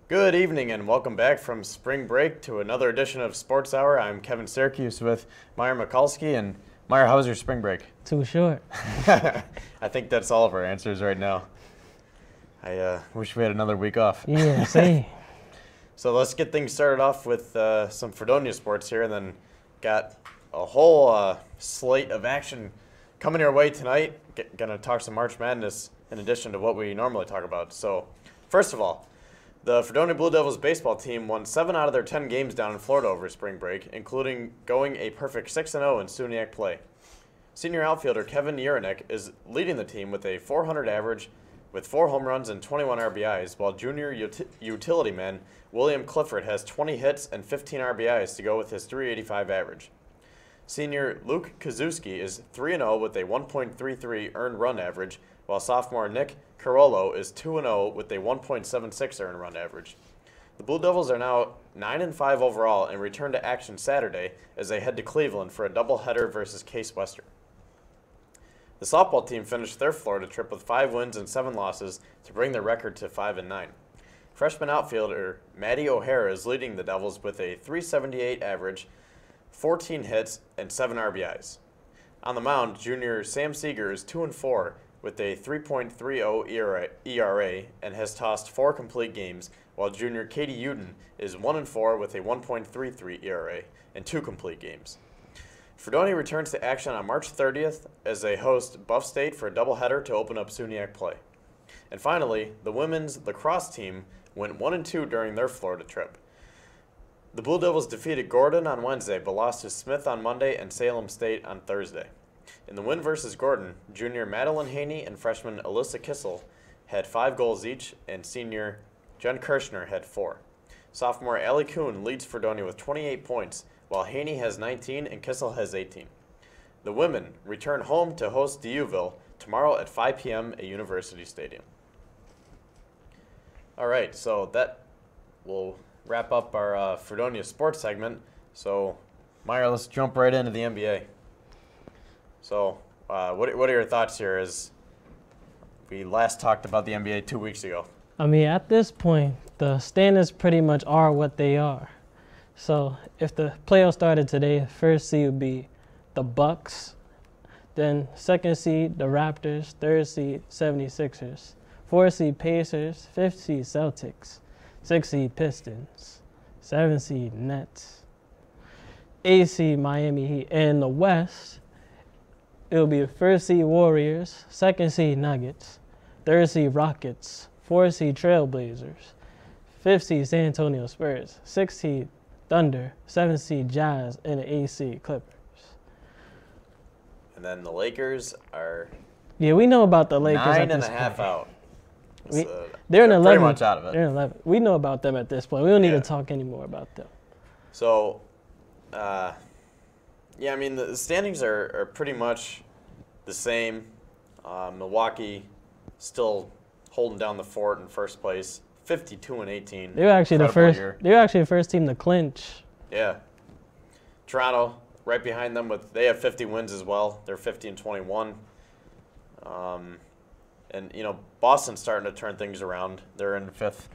Good evening and welcome back from spring break to another edition of Sports Hour. I'm Kevin Syracuse with Meyer Mikulski. And Meyer, how was your spring break? Too short. I think that's all of our answers right now. I wish we had another week off. Yeah, same. So let's get things started off with some Fredonia Sports here, and then got a whole slate of action coming your way tonight. Gonna talk some March Madness in addition to what we normally talk about. So first of all, the Fredonia Blue Devils baseball team won 7 out of their 10 games down in Florida over spring break, including going a perfect 6-0 in SUNYAC play. Senior outfielder Kevin Uranek is leading the team with a .400 average with 4 home runs and 21 RBIs, while junior utility man William Clifford has 20 hits and 15 RBIs to go with his .385 average. Senior Luke Kazuski is 3-0 with a 1.33 earned run average, while sophomore Nick Carollo is 2-0 with a 1.76 earned run average. The Blue Devils are now 9-5 overall and return to action Saturday as they head to Cleveland for a doubleheader versus Case Western. The softball team finished their Florida trip with 5 wins and 7 losses to bring their record to 5-9. Freshman outfielder Maddie O'Hara is leading the Devils with a .378 average, 14 hits, and 7 RBIs. On the mound, junior Sam Seeger is 2-4 with a 3.30 ERA and has tossed 4 complete games, while junior Katie Uden is 1-4 with a 1.33 ERA and 2 complete games. Fredonia returns to action on March 30th as they host Buff State for a doubleheader to open up SUNYAC play. And finally, the women's lacrosse team went 1-2 during their Florida trip. The Blue Devils defeated Gordon on Wednesday but lost to Smith on Monday and Salem State on Thursday. In the win versus Gordon, junior Madeline Haney and freshman Alyssa Kissel had 5 goals each, and senior Jen Kirshner had 4. Sophomore Allie Kuhn leads Fredonia with 28 points, while Haney has 19 and Kissel has 18. The women return home to host DUville tomorrow at 5 p.m. at University Stadium. All right, so that will wrap up our Fredonia sports segment. So, Meyer, let's jump right into the NBA. So, what are your thoughts here as we last talked about the NBA 2 weeks ago? I mean, at this point, the standings pretty much are what they are. So, if the playoffs started today, first seed would be the Bucks, then second seed, the Raptors, third seed, 76ers, fourth seed, Pacers, fifth seed, Celtics, sixth seed, Pistons, seventh seed, Nets, eighth seed, Miami Heat. And in the West, it'll be first seed Warriors, second seed Nuggets, third seed Rockets, fourth seed Trailblazers, fifth seed San Antonio Spurs, sixth seed Thunder, seventh seed Jazz, and the eighth seed Clippers. And then the Lakers are Yeah, we know about the Lakers. 9.5 out. They're in 11. 11. Pretty much out of it. They're in 11. We know about them at this point. We don't need Yeah. to talk anymore about them. So, yeah, I mean, the standings are pretty much the same. Milwaukee still holding down the fort in first place, 52-18. They were actually the Incredible first. year. They were actually the first team to clinch. Yeah. Toronto right behind them they have 50 wins as well. They're 50-21. And you know, Boston's starting to turn things around. They're in 5th.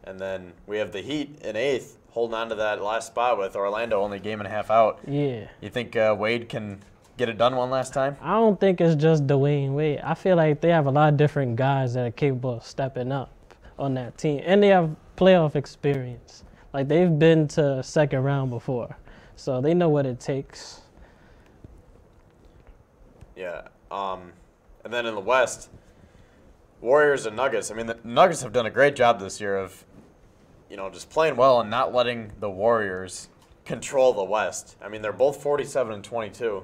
And then we have the Heat in 8th, holding on to that last spot with Orlando only game and a half out. Yeah. You think Wade can get it done one last time? I don't think it's just Dwayne Wade. I feel like they have a lot of different guys that are capable of stepping up on that team, and they have playoff experience. Like, they've been to second round before, so they know what it takes. Yeah. And then in the West, Warriors and Nuggets. I mean, the Nuggets have done a great job this year of, you know, just playing well and not letting the Warriors control the West. I mean, they're both 47-22.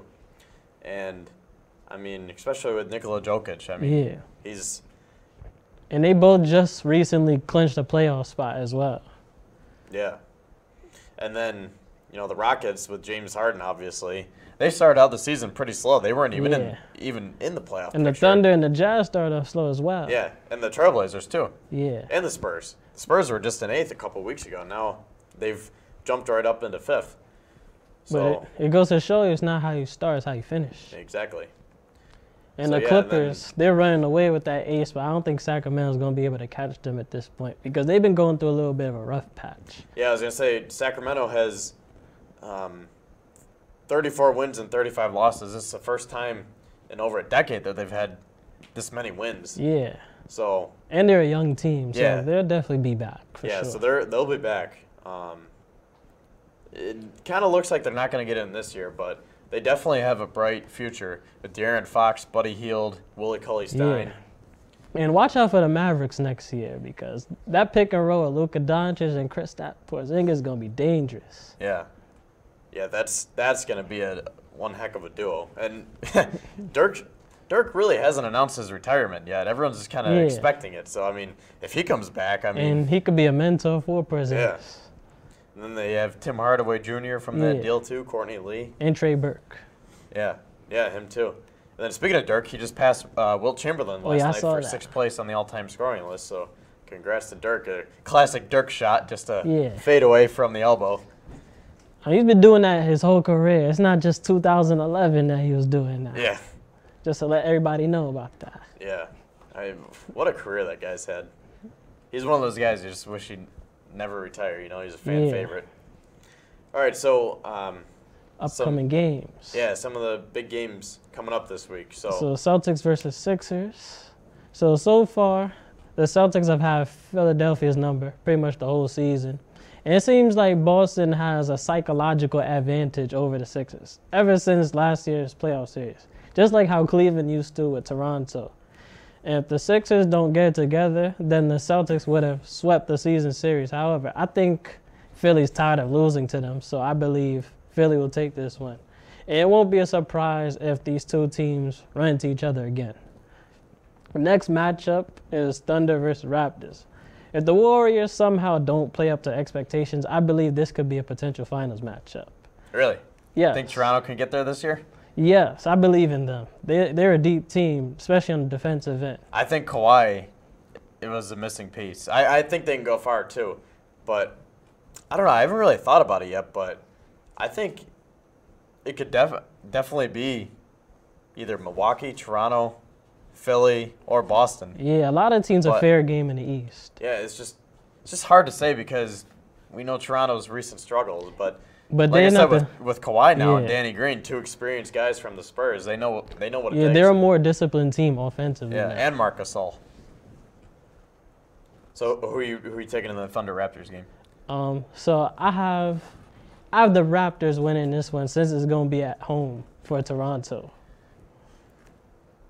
And, I mean, especially with Nikola Jokic, I mean, Yeah. he's... And they both just recently clinched a playoff spot as well. Yeah. And then, you know, the Rockets with James Harden, obviously, they started out the season pretty slow. They weren't even in the playoff And the picture. Thunder and the Jazz started off slow as well. Yeah, and the Trailblazers, too. Yeah. And the Spurs. The Spurs were just in 8th a couple weeks ago. Now they've jumped right up into 5th. So, But it goes to show you it's not how you start, it's how you finish. exactly. And So, the yeah, Clippers, they're running away with that ace, but I don't think Sacramento's going to be able to catch them at this point because they've been going through a little bit of a rough patch. Yeah, I was going to say Sacramento has 34 wins and 35 losses. This is the first time in over a decade that they've had this many wins. Yeah. So. And they're a young team, so Yeah. they'll definitely be back for sure. Yeah, so they'll be back. It kind of looks like they're not going to get in this year, but they definitely have a bright future with De'Aaron Fox, Buddy Hield, Willie Cauley-Stein. Yeah. And watch out for the Mavericks next year because that pick and roll of Luka Doncic and Kristaps Porzingis is going to be dangerous. Yeah. Yeah, that's going to be one heck of a duo. And Dirk really hasn't announced his retirement yet. Everyone's just kind of expecting it. So, I mean, if he comes back, And he could be a mentor for Porzingis. Yeah. And then they have Tim Hardaway Jr. from that deal, too, Courtney Lee. And Trey Burke. Yeah, him, too. And then speaking of Dirk, he just passed Wilt Chamberlain last night for 6th place on the all-time scoring list. So, congrats to Dirk. A classic Dirk shot, just a fade away from the elbow. He's been doing that his whole career. It's not just 2011 that he was doing that. Yeah. Just to let everybody know about that. Yeah. What a career that guy's had. He's one of those guys you just wish he'd never retire. You know, he's a fan favorite. All right, so upcoming games. Yeah, some of the big games coming up this week. So Celtics versus Sixers. So far, the Celtics have had Philadelphia's number pretty much the whole season. And it seems like Boston has a psychological advantage over the Sixers ever since last year's playoff series. Just like how Cleveland used to with Toronto. And if the Sixers don't get it together, then the Celtics would have swept the season series. However, I think Philly's tired of losing to them, so I believe Philly will take this one. And it won't be a surprise if these two teams run into each other again. The next matchup is Thunder versus Raptors. If the Warriors somehow don't play up to expectations, I believe this could be a potential finals matchup. Really? Yeah. Think Toronto can get there this year? Yes, I believe in them. They're a deep team, especially on the defensive end. I think Kawhi, it was a missing piece. I think they can go far too, but I don't know. I haven't really thought about it yet, but I think it could definitely be either Milwaukee, Toronto, Philly, or Boston. Yeah, a lot of teams are fair game in the East. Yeah, it's just hard to say because we know Toronto's recent struggles, but like I said, with Kawhi now and Danny Green, two experienced guys from the Spurs, they know what it takes. Yeah, they're a more disciplined team offensively. Yeah, and Marc Gasol. So who are you taking in the Thunder Raptors game? So I have the Raptors winning this one since it's going to be at home for Toronto.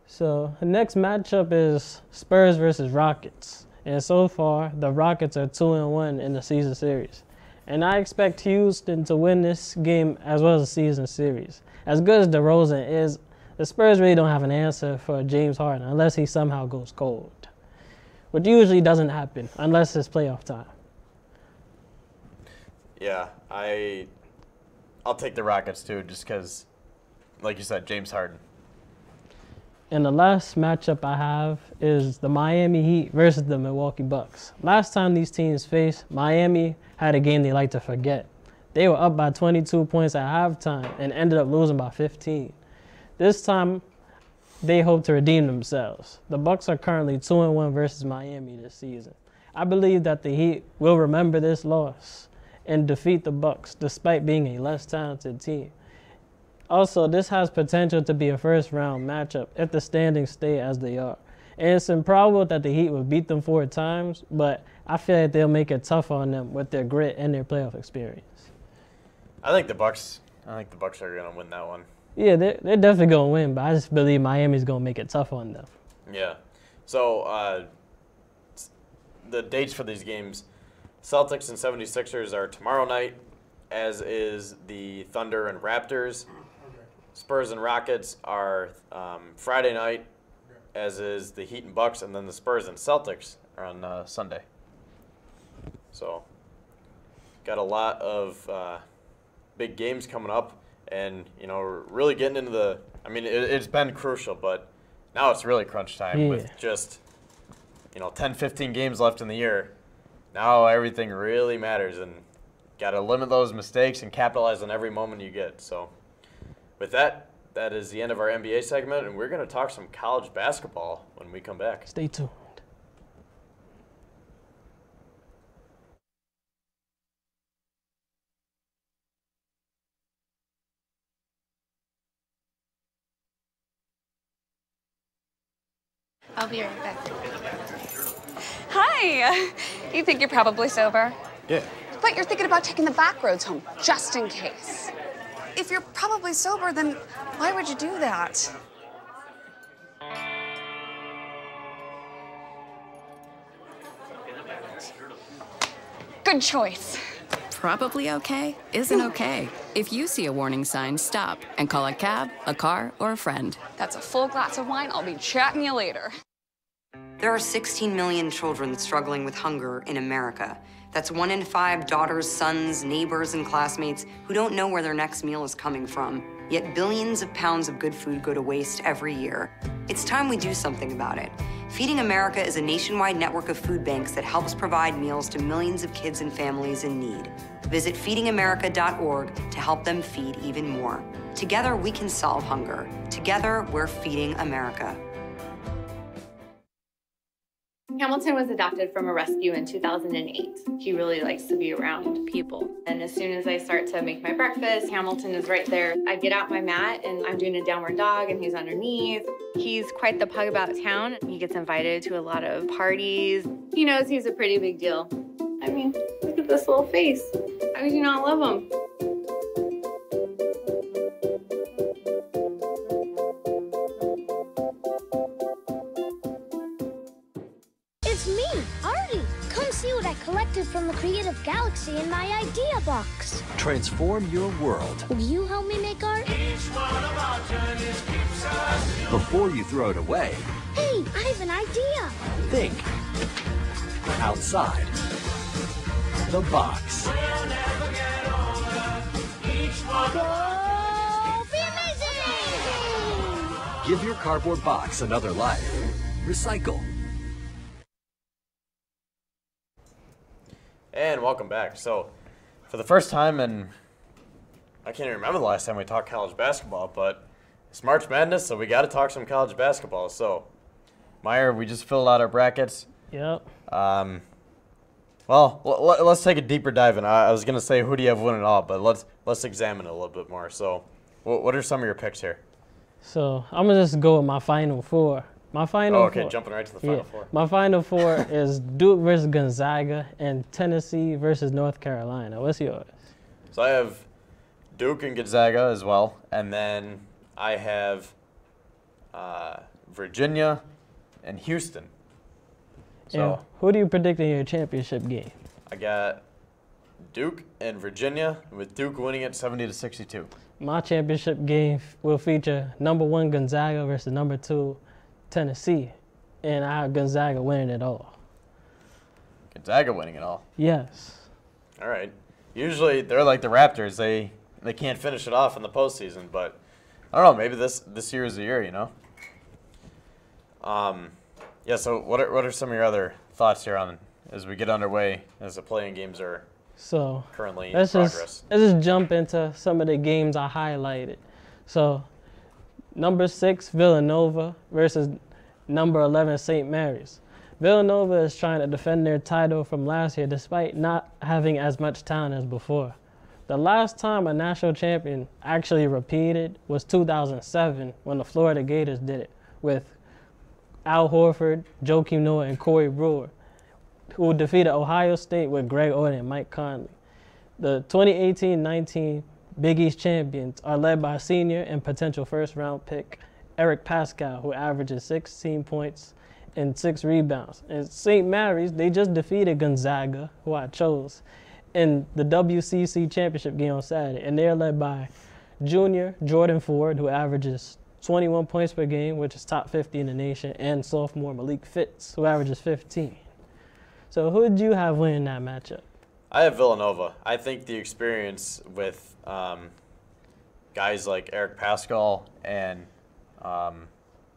So the next matchup is Spurs versus Rockets. And so far, the Rockets are 2-1 in the season series. And I expect Houston to win this game as well as the season series. As good as DeRozan is, the Spurs really don't have an answer for James Harden unless he somehow goes cold, which usually doesn't happen unless it's playoff time. Yeah, I'll take the Rockets too, just because, like you said, James Harden. And the last matchup I have is the Miami Heat versus the Milwaukee Bucks. Last time these teams faced, Miami had a game they like to forget. They were up by 22 points at halftime and ended up losing by 15. This time, they hope to redeem themselves. The Bucks are currently 2-1 versus Miami this season. I believe that the Heat will remember this loss and defeat the Bucks despite being a less talented team. Also, this has potential to be a first-round matchup if the standings stay as they are. And it's improbable that the Heat will beat them 4 times, but I feel like they'll make it tough on them with their grit and their playoff experience. I think the Bucks are going to win that one. Yeah, they're definitely going to win, but I just believe Miami's going to make it tough on them. Yeah. So the dates for these games, Celtics and 76ers are tomorrow night, as is the Thunder and Raptors. Spurs and Rockets are Friday night, as is the Heat and Bucks, and then the Spurs and Celtics are on Sunday. So, got a lot of big games coming up, and we're really getting into the. I mean, it's been crucial, but now it's really crunch time with just 10, 15 games left in the year. Now everything really matters, and got to limit those mistakes and capitalize on every moment you get. So. With that, that is the end of our NBA segment, and we're going to talk some college basketball when we come back. Stay tuned. I'll be right back. Hi. You think you're probably sober? Yeah. But you're thinking about taking the back roads home, just in case. If you're probably sober, then why would you do that? Good choice. Probably okay isn't okay. If you see a warning sign, stop and call a cab, a car, or a friend. That's a full glass of wine. I'll be chatting you later. There are 16 million children struggling with hunger in America. That's 1 in 5 daughters, sons, neighbors, and classmates who don't know where their next meal is coming from. Yet billions of pounds of good food go to waste every year. It's time we do something about it. Feeding America is a nationwide network of food banks that helps provide meals to millions of kids and families in need. Visit feedingamerica.org to help them feed even more. Together, we can solve hunger. Together, we're feeding America. Hamilton was adopted from a rescue in 2008. He really likes to be around people. And as soon as I start to make my breakfast, Hamilton is right there. I get out my mat and I'm doing a downward dog and he's underneath. He's quite the pug about town. He gets invited to a lot of parties. He knows he's a pretty big deal. I mean, look at this little face. How could you not love him? It's me, Artie. Come see what I collected from the Creative Galaxy in my idea box. Transform your world. Will you help me make art? Before you throw it away, Hey, I have an idea. think outside the box. Go be amazing! Give your cardboard box another life. Recycle. And welcome back. So, for the first time in, I can't even remember the last time we talked college basketball, but it's March Madness, so we got to talk some college basketball. So, Meyer, we just filled out our brackets. Yep. Well, let's take a deeper dive in. I was going to say who do you have winning all, but let's examine it a little bit more. So, what are some of your picks here? So I'm gonna just go with my final four. My final okay, four. jumping right to the final four. My final four is Duke versus Gonzaga and Tennessee versus North Carolina. What's yours? So I have Duke and Gonzaga as well, and then I have Virginia and Houston. So And who do you predict in your championship game? I got Duke and Virginia, with Duke winning it 70-62. My championship game will feature number 1 Gonzaga versus number 2 Tennessee, and I have Gonzaga winning it all. Gonzaga winning it all. Yes. All right. Usually they're like the Raptors. They can't finish it off in the postseason, but I don't know. Maybe this year is the year, you know. Yeah. So what are some of your other thoughts here on as we get underway as the playing games are So currently in let's progress? let's just jump into some of the games I highlighted. So number 6 Villanova versus number 11 St. Mary's. Villanova is trying to defend their title from last year despite not having as much talent as before. The last time a national champion actually repeated was 2007 when the Florida Gators did it with Al Horford, Joakim Noah, and Corey Brewer, who defeated Ohio State with Greg Oden and Mike Conley. The 2018-19 Big East champions are led by senior and potential first-round pick Eric Pascal, who averages 16 points and 6 rebounds. And St. Mary's, they just defeated Gonzaga, who I chose, in the WCC championship game on Saturday. And they're led by junior Jordan Ford, who averages 21 points per game, which is top 50 in the nation, and sophomore Malik Fitz, who averages 15. So who did you have winning that matchup? I have Villanova. I think the experience with guys like Eric Pascal and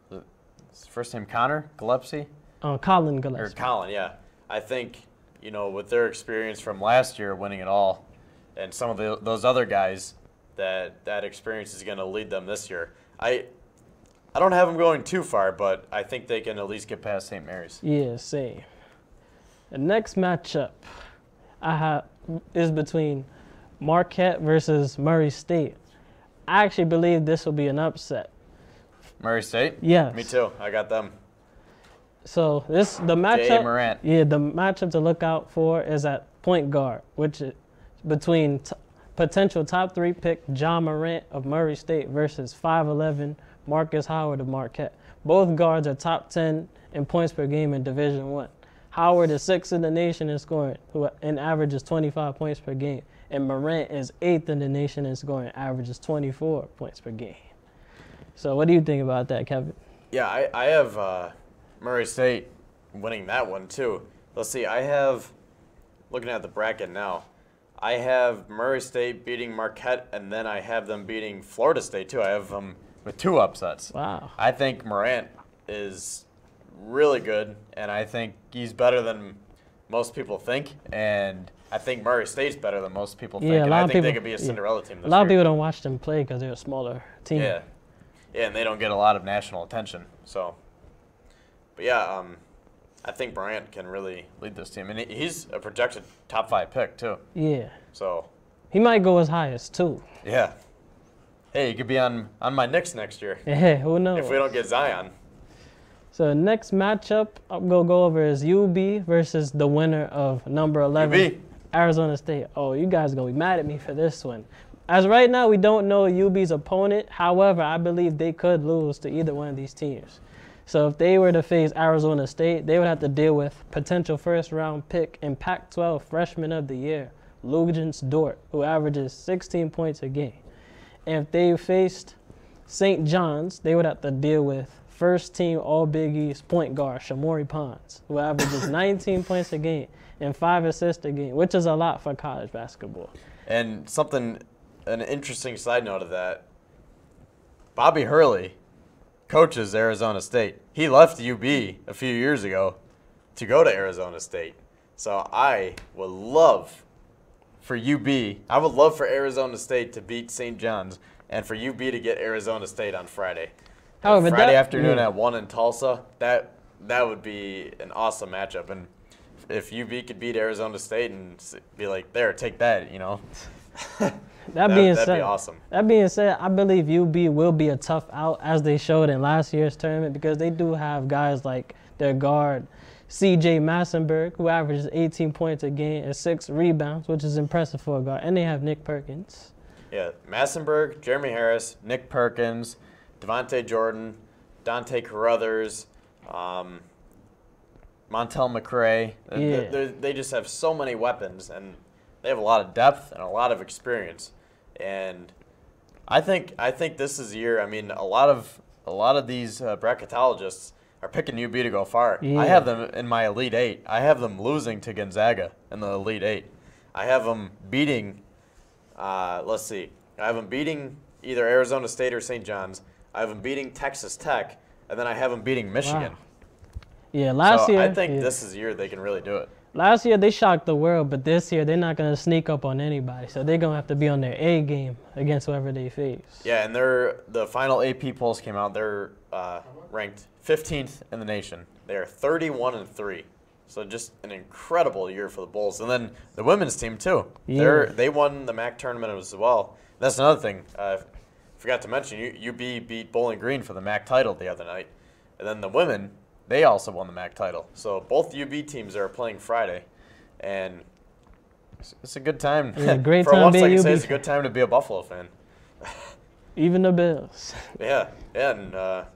his first name Connor Gillespie? Colin Gillespie. Or Colin, yeah. I think, you know, with their experience from last year winning it all and some of those other guys, that experience is going to lead them this year. I don't have them going too far, but I think they can at least get past St. Mary's. Yeah, same. The next matchup I have is between Marquette versus Murray State. I actually believe this will be an upset. Murray State? Yes. Me too. I got them. So the matchup. J.A. Morant. Yeah, the matchup to look out for is at point guard, which is between potential top 3 pick John Morant of Murray State versus 5'11" Marcus Howard of Marquette. Both guards are top 10 in points per game in Division I. Howard is 6th in the nation in scoring, who in averages 25 points per game, and Morant is 8th in the nation in scoring, averages 24 points per game. So what do you think about that, Kevin? Yeah, I have Murray State winning that one too. Let's see, I have, looking at the bracket now, I have Murray State beating Marquette, and then I have them beating Florida State too. I have them with 2 upsets. Wow. I think Morant is really good, and I think he's better than most people think, and I think Murray State's better than most people think, and I think they could be a Cinderella team this year. A lot of people don't watch them play because they're a smaller team. Yeah, and they don't get a lot of national attention. So, but yeah, I think Morant can really lead this team, and he's a projected top 5 pick too. Yeah. So he might go as high as 2. Yeah. Hey, he could be on my Knicks next year. Yeah, who knows? If we don't get Zion. So next matchup I'm going to go over is UB versus the winner of number 11, UB. Arizona State. Oh, you guys are going to be mad at me for this one. As right now, we don't know UB's opponent. However, I believe they could lose to either one of these teams. So if they were to face Arizona State, they would have to deal with potential first-round pick and Pac-12 Freshman of the Year, Lugens Dort, who averages 16 points a game. And if they faced St. John's, they would have to deal with first-team All-Big East point guard Shamori Pons, who averages 19 points a game and 5 assists a game, which is a lot for college basketball. And an interesting side note of that, Bobby Hurley coaches Arizona State. He left UB a few years ago to go to Arizona State. So I would love for I would love for Arizona State to beat St. John's and for UB to get Arizona State on Friday. However, Friday afternoon at 1 in Tulsa, that would be an awesome matchup. And if UB could beat Arizona State and be like, there, take that, you know. That'd be awesome. That being said, I believe UB will be a tough out, as they showed in last year's tournament, because they do have guys like their guard, C.J. Massenberg, who averages 18 points a game and 6 rebounds, which is impressive for a guard. And they have Nick Perkins. Yeah, Massenberg, Jeremy Harris, Nick Perkins, Devontae Jordan, Dante Carruthers, Montel McRae. Yeah. They just have so many weapons, and they have a lot of depth and a lot of experience. And I think this is the year. I mean, a lot of these bracketologists are picking UB to go far. Yeah. I have them in my Elite 8. I have them losing to Gonzaga in the Elite 8. I have them beating, let's see, I have them beating either Arizona State or St. John's. I have them beating Texas Tech, and then I have them beating Michigan. Wow. Yeah, last year. I think this is the year they can really do it. Last year they shocked the world, but this year they're not going to sneak up on anybody. So they're going to have to be on their A game against whoever they face. Yeah, and the final AP polls came out. They're ranked 15th in the nation. They are 31-3. So just an incredible year for the Bulls. And then the women's team too. Yeah. They won the MAC tournament as well. That's another thing. Forgot to mention, UB beat Bowling Green for the MAC title the other night. And then the women, they also won the MAC title. So both UB teams are playing Friday. And it's a good time. Yeah, great for time once, to be I can a say UB it's a good time to be a Buffalo fan. Even the Bills. Yeah, and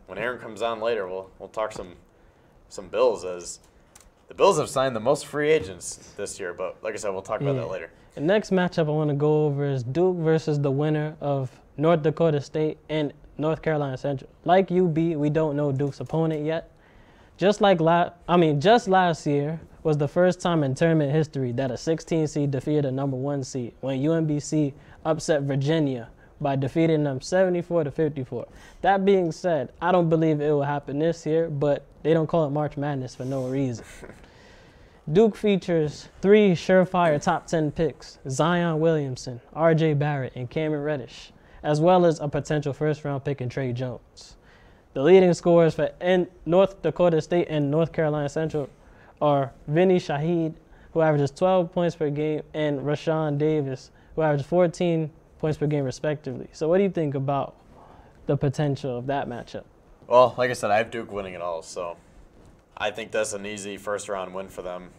when Aaron comes on later, we'll talk some Bills, as the Bills have signed the most free agents this year. But like I said, we'll talk about that later. The next matchup I want to go over is Duke versus the winner of North Dakota State and North Carolina Central. Like UB, we don't know Duke's opponent yet. Just last year was the first time in tournament history that a 16 seed defeated a number 1 seed when UMBC upset Virginia by defeating them 74-54. That being said, I don't believe it will happen this year, but they don't call it March Madness for no reason. Duke features 3 surefire top 10 picks, Zion Williamson, R.J. Barrett, and Cameron Reddish, as well as a potential first-round pick in Trey Jones. The leading scorers for North Dakota State and North Carolina Central are Vinny Shaheed, who averages 12 points per game, and Rashawn Davis, who averages 14 points per game respectively. So what do you think about the potential of that matchup? Well, like I said, I have Duke winning it all, so I think that's an easy first-round win for them.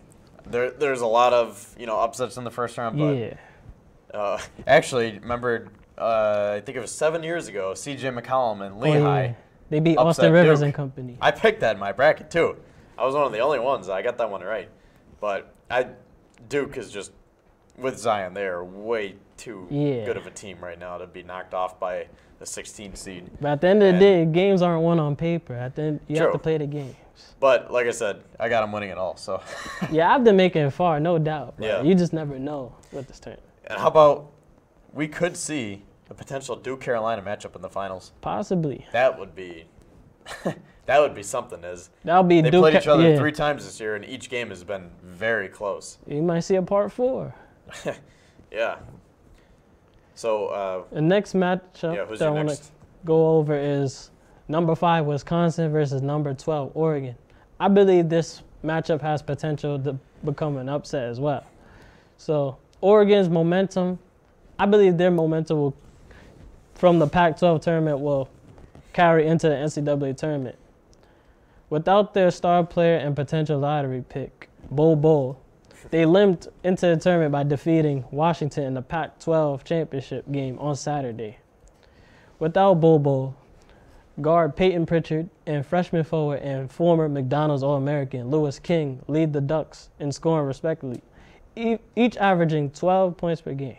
There's a lot of, upsets in the first round, but Yeah. Actually, remember, I think it was 7 years ago, C.J. McCollum and Lehigh. Yeah. They beat upset Austin Rivers Duke. and company. I picked that in my bracket, too. I was one of the only ones. I got that one right. But Duke is just, with Zion, they are way too good of a team right now to be knocked off by a 16 seed. But at the end of the day, games aren't won on paper. At the end, you True. have to play the games. But like I said, I got them winning it all. So Yeah, I've been making it far, no doubt. But Yeah. you just never know with this tournament. And how about we could see a potential Duke-Carolina matchup in the finals? Possibly. That would be that would be something. That'll be They Duke. played each other yeah. 3 times this year, and each game has been very close. You might see a part 4. Yeah. So The next matchup who's that I your want to next? go over is number 5 Wisconsin versus number 12 Oregon. I believe this matchup has potential to become an upset as well. So Oregon's momentum, I believe their momentum will, from the Pac-12 tournament, will carry into the NCAA tournament. Without their star player and potential lottery pick, Bol Bol, they limped into the tournament by defeating Washington in the Pac-12 championship game on Saturday. Without Bol Bol, guard Peyton Pritchard and freshman forward and former McDonald's All-American Lewis King lead the Ducks in scoring respectively, each averaging 12 points per game.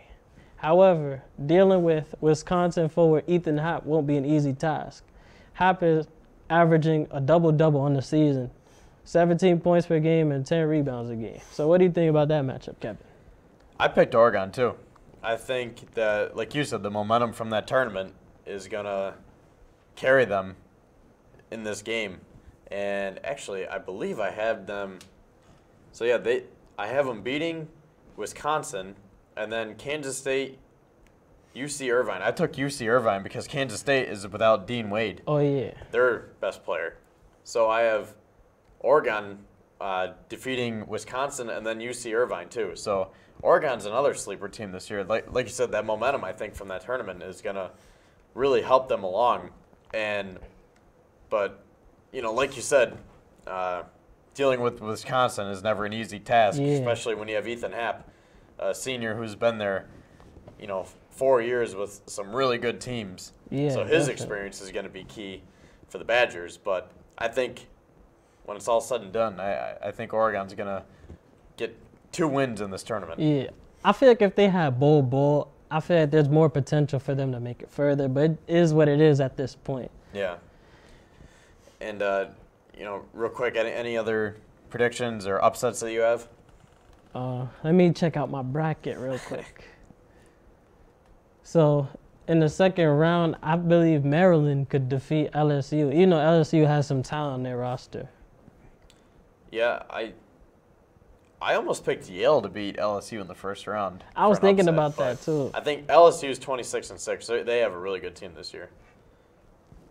However, dealing with Wisconsin forward Ethan Happ won't be an easy task. Happ is averaging a double-double on the season, 17 points per game and 10 rebounds a game. So what do you think about that matchup, Kevin? I picked Oregon, too. I think that, like you said, the momentum from that tournament is going to carry them in this game. And actually, I believe I have them. So, yeah, I have them beating Wisconsin and then Kansas State, UC Irvine. I took UC Irvine because Kansas State is without Dean Wade. Oh, yeah. Their best player. So I have Oregon defeating Wisconsin and then UC Irvine, too. So Oregon's another sleeper team this year. Like you said, that momentum, I think, from that tournament is going to really help them along. But, like you said, dealing with Wisconsin is never an easy task, especially when you have Ethan Happ, a senior who's been there, 4 years with some really good teams. Yeah, so his experience is going to be key for the Badgers. But I think when it's all said and done, I think Oregon's going to get 2 wins in this tournament. Yeah. I feel like if they had Bol Bol, I feel like there's more potential for them to make it further, but it is what it is at this point. Yeah. And, real quick, any other predictions or upsets that you have? Let me check out my bracket real quick. So, in the second round, I believe Maryland could defeat LSU. LSU has some talent on their roster. Yeah, I almost picked Yale to beat LSU in the first round. I was thinking about that, too. I think LSU is 26-6, so they have a really good team this year.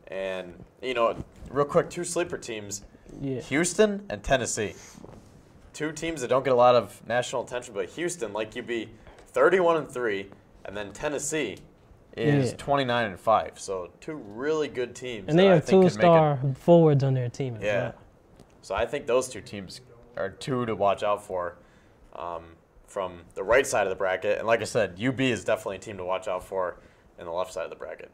And, real quick, 2 sleeper teams, Houston and Tennessee. 2 teams that don't get a lot of national attention, but Houston, like you be 31-3, and then Tennessee is 29-5. So 2 really good teams. And they have 2-star forwards on their team as well. So I think those 2 teams are 2 to watch out for from the right side of the bracket. And like I said, UB is definitely a team to watch out for in the left side of the bracket.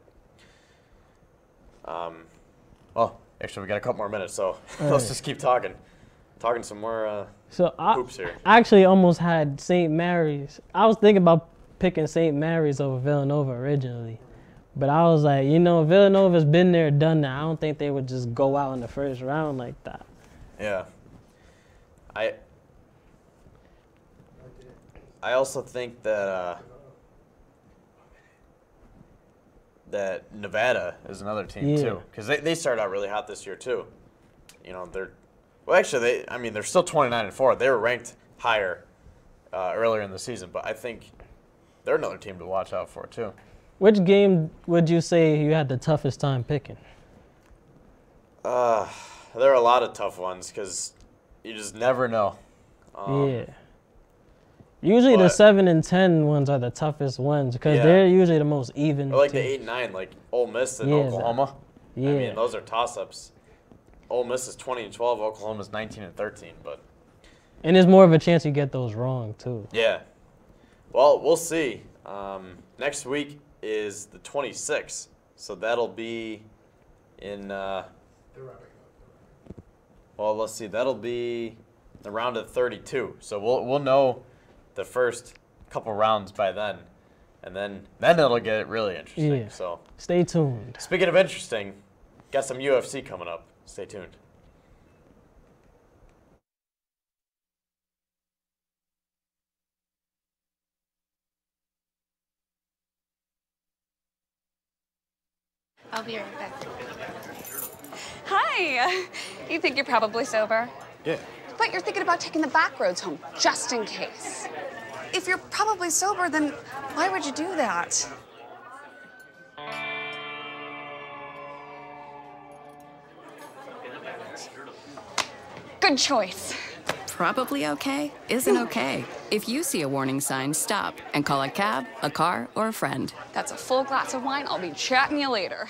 Well, actually, we got a couple more minutes, so let's just keep talking. Talking some more hoops here. I actually almost had St. Mary's. I was thinking about picking St. Mary's over Villanova originally. But I was like, Villanova's been there, done that. I don't think they would just go out in the first round like that. Yeah. I also think that that Nevada is another team too, because they started out really hot this year too. They're Well, actually, they're still 29-4. They were ranked higher earlier in the season, but I think they're another team to watch out for too. Which game would you say you had the toughest time picking? There are a lot of tough ones because you just never know. Yeah. Usually the 7 and 10 ones are the toughest ones because they're usually the most even. Or like team. the 8 and 9, like Ole Miss and Oklahoma. Yeah. I mean, those are toss-ups. Ole Miss is 20-12, Oklahoma's 19-13, but. And there's more of a chance you get those wrong too. Yeah. Well, we'll see. Next week is the 26th, so that'll be in. Well, let's see. That'll be the round of 32. So we'll know the first couple rounds by then, and then it'll get really interesting. Yeah. So stay tuned. Speaking of interesting, got some UFC coming up. Stay tuned. I'll be right back. Hi. You think you're probably sober? Yeah. But you're thinking about taking the back roads home, just in case. If you're probably sober, then why would you do that? Good choice. Probably okay isn't okay. If you see a warning sign, stop and call a cab, a car, or a friend. That's a full glass of wine. I'll be chatting you later.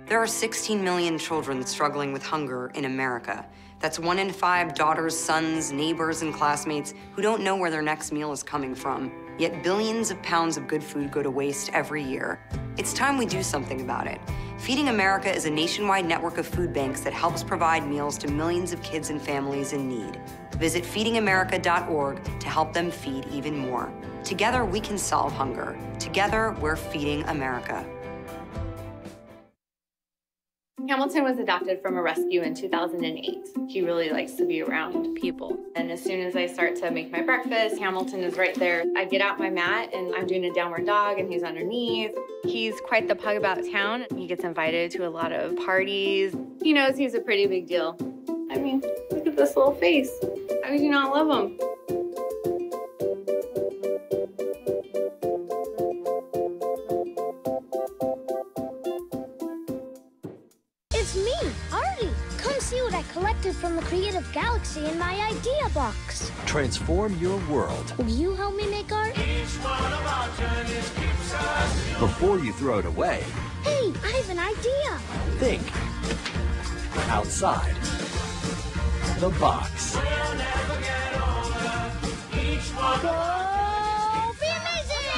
There are 16 million children struggling with hunger in America. That's 1 in 5 daughters, sons, neighbors, and classmates who don't know where their next meal is coming from. Yet billions of pounds of good food go to waste every year. It's time we do something about it. Feeding America is a nationwide network of food banks that helps provide meals to millions of kids and families in need. Visit feedingamerica.org to help them feed even more. Together, we can solve hunger. Together, we're feeding America. Hamilton was adopted from a rescue in 2008. He really likes to be around people. And as soon as I start to make my breakfast, Hamilton is right there. I get out my mat and I'm doing a downward dog and he's underneath. He's quite the pug about town. He gets invited to a lot of parties. He knows he's a pretty big deal. I mean, look at this little face. How could you not love him? It's me, Artie. Come see what I collected from the creative galaxy in my idea box. Transform your world. Will you help me make art? Before you throw it away, Hey, I have an idea. think outside the box. Go be amazing!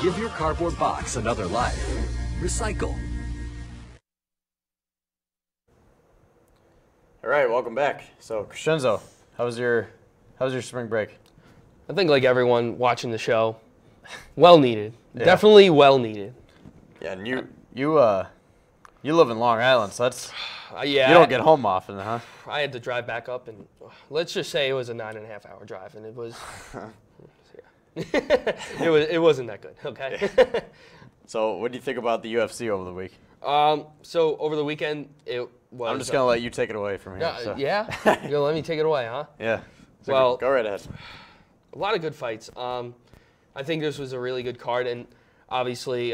Give your cardboard box another life. Recycle. All right, welcome back. So, Crescenzo, how was your spring break? I think like everyone watching the show, well needed. Yeah. Definitely well needed. Yeah, and you live in Long Island, so that's Yeah. you don't get home often, huh? I had to drive back up, and let's just say it was a 9.5-hour drive, and it was, it wasn't that good. Okay. So, what do you think about the UFC over the week? So over the weekend, it was. I'm just gonna let you take it away from here. So. Yeah. You're gonna let me take it away, huh? Yeah. So Well, go right ahead. A lot of good fights. I think this was a really good card, and obviously,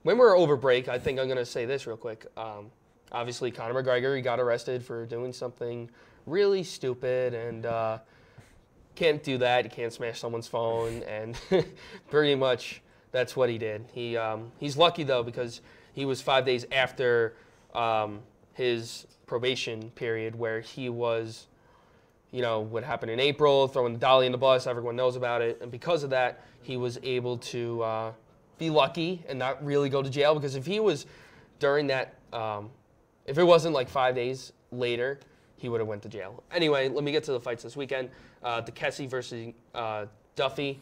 when we're over break, I think I'm gonna say this real quick. Obviously, Conor McGregor, he got arrested for doing something really stupid, and can't do that. You can't smash someone's phone, and pretty much that's what he did. He's lucky though because he was 5 days after his probation period, where he was, what happened in April, throwing the dolly in the bus. Everyone knows about it, and because of that, he was able to be lucky and not really go to jail. Because if he was during that, if it wasn't like 5 days later, he would have went to jail. Anyway, let me get to the fights this weekend. DeKessie versus Duffy.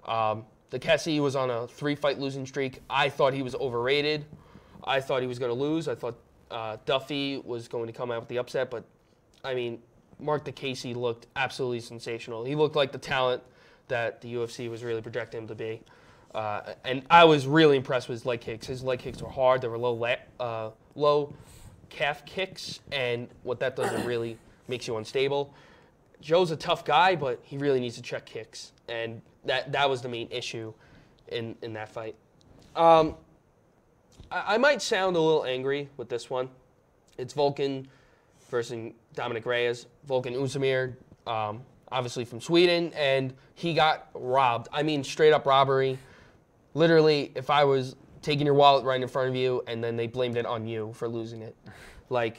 DeKessie was on a 3-fight losing streak. I thought he was overrated. I thought he was going to lose. I thought Duffy was going to come out with the upset, but I mean, Mark DeKessie looked absolutely sensational. He looked like the talent that the UFC was really projecting him to be. And I was really impressed with his leg kicks. His leg kicks were hard. They were low calf kicks, and what that does, it really makes you unstable. Joe's a tough guy, but he really needs to check kicks, and that was the main issue in that fight. I might sound a little angry with this one. It's Volkan versus Dominic Reyes. Volkan Oezdemir, obviously from Sweden, and he got robbed. I mean, straight up robbery. Literally, if I was taking your wallet right in front of you and then they blamed it on you for losing it. Like,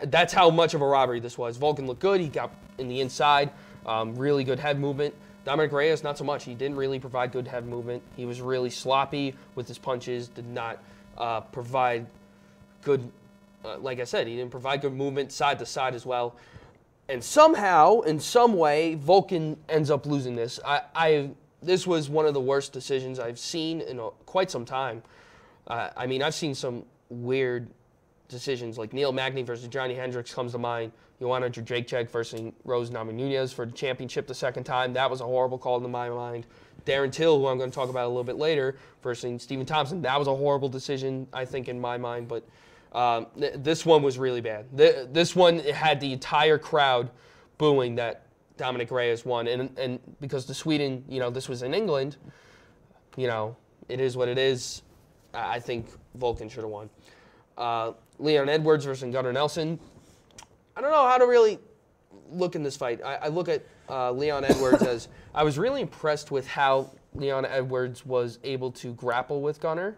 that's how much of a robbery this was. Volkan looked good. He got in the inside, really good head movement. Dominic Reyes, not so much. He didn't really provide good head movement. He was really sloppy with his punches, did not provide good, like I said, he didn't provide good movement side to side as well. And somehow, in some way, Volkan ends up losing this. This was one of the worst decisions I've seen in quite some time. I mean, I've seen some weird decisions, like Neil Magny versus Johnny Hendricks comes to mind. Joanna Jędrzejczyk versus Rose Namajunas for the championship the second time. That was a horrible call in my mind. Darren Till, who I'm going to talk about a little bit later, versus Stephen Thompson. That was a horrible decision, I think, in my mind. But this one was really bad. This one had the entire crowd booing that Dominic Reyes won. And because the Sweden, this was in England, it is what it is. I think Volkan should have won. Leon Edwards versus Gunnar Nelson. I don't know how to really look in this fight. I look at Leon Edwards as I was really impressed with how Leon Edwards was able to grapple with Gunnar.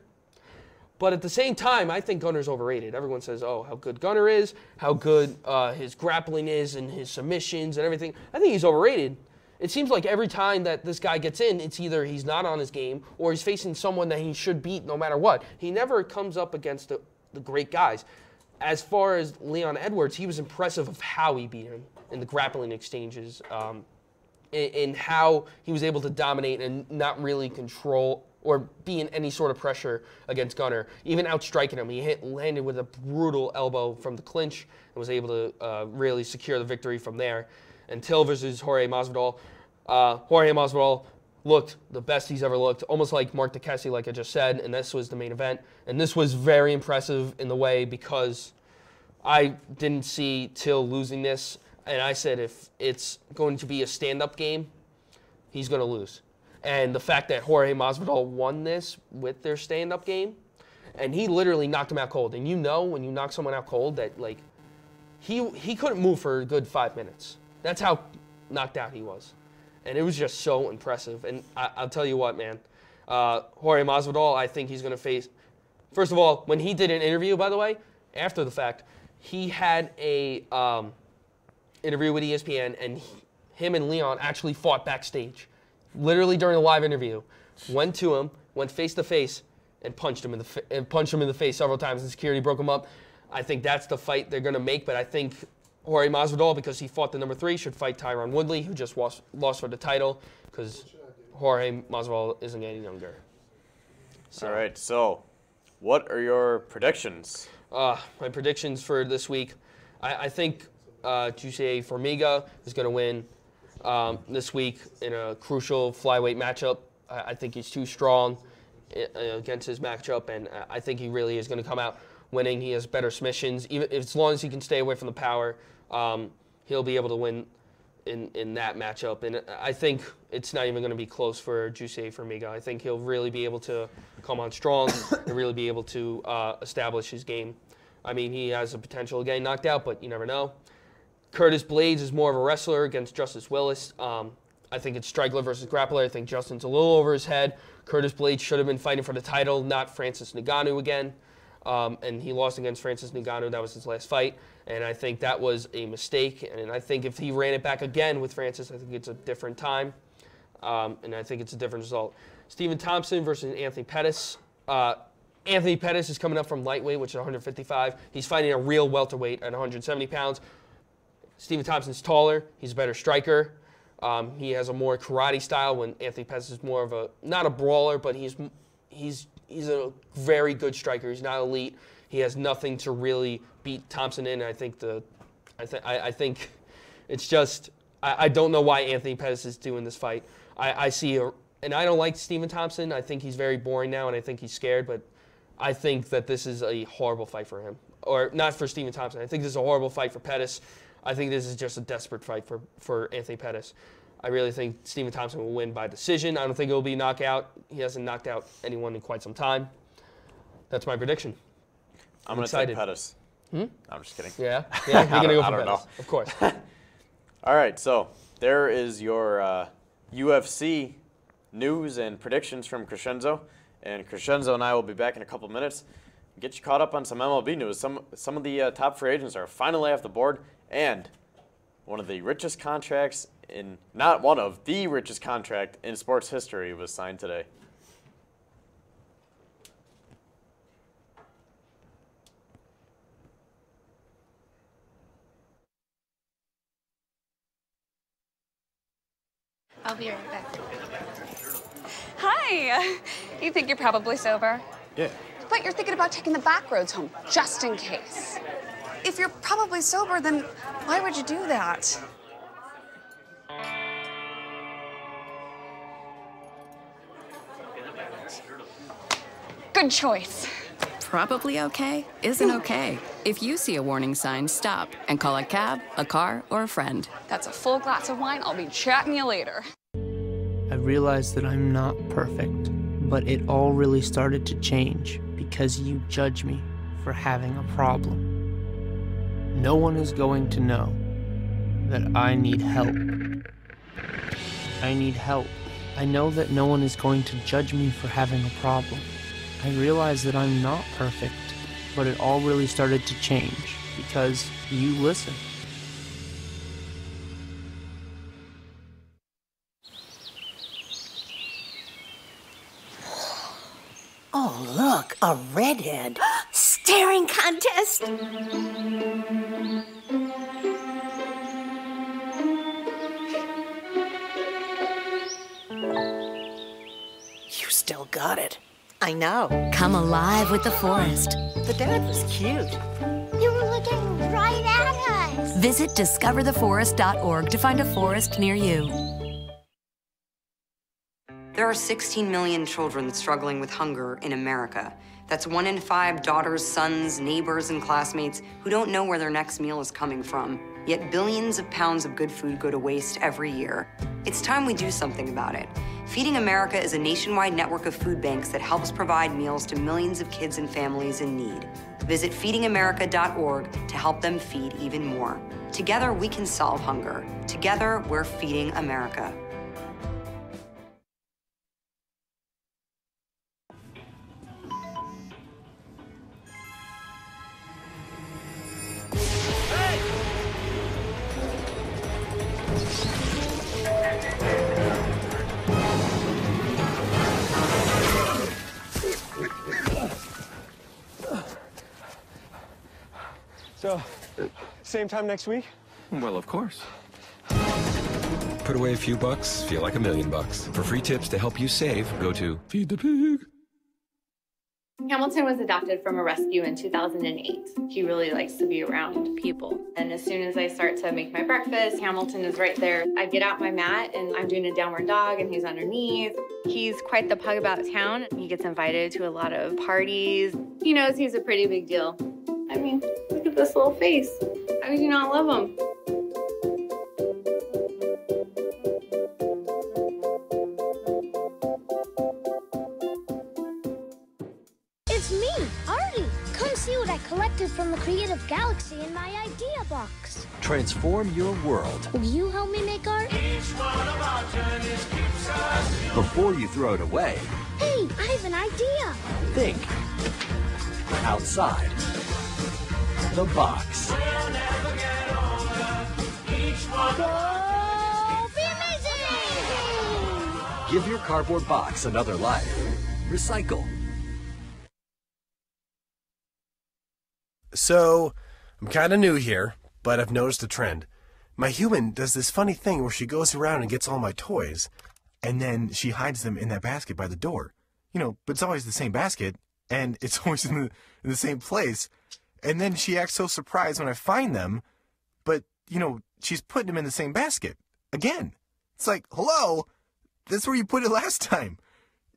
But at the same time, I think Gunnar's overrated. Everyone says, oh, how good Gunnar is, how good his grappling is and his submissions and everything. I think he's overrated. It seems like every time that this guy gets in, it's either he's not on his game or he's facing someone that he should beat no matter what. He never comes up against the great guys. As far as Leon Edwards, he was impressive of how he beat him in the grappling exchanges, in how he was able to dominate and not really control or be in any sort of pressure against Gunnar, even outstriking him. He landed with a brutal elbow from the clinch and was able to really secure the victory from there. And Till versus Jorge Masvidal. Jorge Masvidal looked the best he's ever looked, almost like Mark DeCassi, like I just said, and this was the main event. And this was very impressive in the way because I didn't see Till losing this, and I said if it's going to be a stand-up game, he's going to lose. And the fact that Jorge Masvidal won this with their stand-up game, and he literally knocked him out cold. And when you knock someone out cold, that like he couldn't move for a good 5 minutes. That's how knocked out he was. And it was just so impressive. And I'll tell you what, man. Jorge Masvidal, I think he's going to face... First of all, when he did an interview, by the way, after the fact, he had a interview with ESPN, and him and Leon actually fought backstage. Literally during a live interview. Went to him, went face-to-face, and punched him in the face several times, and security broke him up. I think that's the fight they're going to make, but I think Jorge Masvidal, because he fought the number 3, should fight Tyron Woodley, who just lost for the title, because Jorge Masvidal isn't getting younger. So. All right, so what are your predictions? My predictions for this week, I think Jussier Formiga is going to win this week in a crucial flyweight matchup. I think he's too strong against his matchup, and I think he really is going to come out winning. He has better submissions. Even as long as he can stay away from the power, he'll be able to win in that matchup. And I think it's not even going to be close for Jussier Formiga. I think he'll really be able to come on strong and really be able to establish his game. I mean, he has the potential of getting knocked out, but you never know. Curtis Blades is more of a wrestler against Justice Willis. I think it's Strigler versus Grappler. I think Justin's a little over his head. Curtis Blades should have been fighting for the title, not Francis Ngannou again. And he lost against Francis Ngannou. That was his last fight. And I think that was a mistake. And I think if he ran it back again with Francis, I think it's a different time. And I think it's a different result. Stephen Thompson versus Anthony Pettis. Anthony Pettis is coming up from lightweight, which is 155. He's fighting a real welterweight at 170 pounds. Stephen Thompson's taller. He's a better striker. He has a more karate style when Anthony Pettis is more of a, not a brawler, but he's a very good striker. He's not elite. He has nothing to really beat Thompson in. I think it's just, I don't know why Anthony Pettis is doing this fight. And I don't like Stephen Thompson. I think he's very boring now, and I think he's scared, but I think that this is a horrible fight for him. or not for Stephen Thompson. I think this is a horrible fight for Pettis. I think this is just a desperate fight for Anthony Pettis. I really think Stephen Thompson will win by decision. I don't think it will be knockout. He hasn't knocked out anyone in quite some time. That's my prediction. I'm going to take Pettis. I'm just kidding. Yeah? Yeah, you're going to go for I don't Pettis. know. Of course. All right, so there is your UFC news and predictions from Crescenzo. And Crescenzo and I will be back in a couple minutes. Get you caught up on some MLB news. Some of the top free agents are finally off the board, and one of the richest contracts not one of, the richest contract in sports history was signed today. I'll be right back. Hi. You think you're probably sober? Yeah. But you're thinking about taking the back roads home, just in case. If you're probably sober, then why would you do that? Good choice. Probably okay isn't okay. If you see a warning sign, stop and call a cab, a car, or a friend. That's a full glass of wine. I'll be chatting you later. I realized that I'm not perfect, but it all really started to change because you judge me for having a problem. No one is going to know that I need help. I need help. I know that no one is going to judge me for having a problem. I realize that I'm not perfect, but it all really started to change because you listen. Oh, look, a redhead. Staring contest. You still got it. I know. Come alive with the forest. The dad was cute. You were looking right at us. Visit discovertheforest.org to find a forest near you. There are 16 million children struggling with hunger in America. That's 1 in 5 daughters, sons, neighbors, and classmates who don't know where their next meal is coming from. Yet billions of pounds of good food go to waste every year. It's time we do something about it. Feeding America is a nationwide network of food banks that helps provide meals to millions of kids and families in need. Visit feedingamerica.org to help them feed even more. Together, we can solve hunger. Together, we're feeding America. So, same time next week? Well, of course. Put away a few bucks, feel like $1 million. For free tips to help you save, go to Feed the Pig. Hamilton was adopted from a rescue in 2008. He really likes to be around people. And as soon as I start to make my breakfast, Hamilton is right there. I get out my mat and I'm doing a downward dog and he's underneath. He's quite the pug about town. He gets invited to a lot of parties. He knows he's a pretty big deal. I mean, look at this little face. How could you not love him? It's me, Artie. Come see what I collected from the creative galaxy in my idea box. Transform your world. Will you help me make art? Before you throw it away, Hey, I have an idea. think outside the box. Go be amazing! Give your cardboard box another life. Recycle. So, I'm kind of new here, but I've noticed a trend. My human does this funny thing where she goes around and gets all my toys, and then she hides them in that basket by the door. You know, but it's always the same basket, and it's always in the same place. And then she acts so surprised when I find them, but, you know, she's putting them in the same basket. Again. It's like, hello? That's where you put it last time.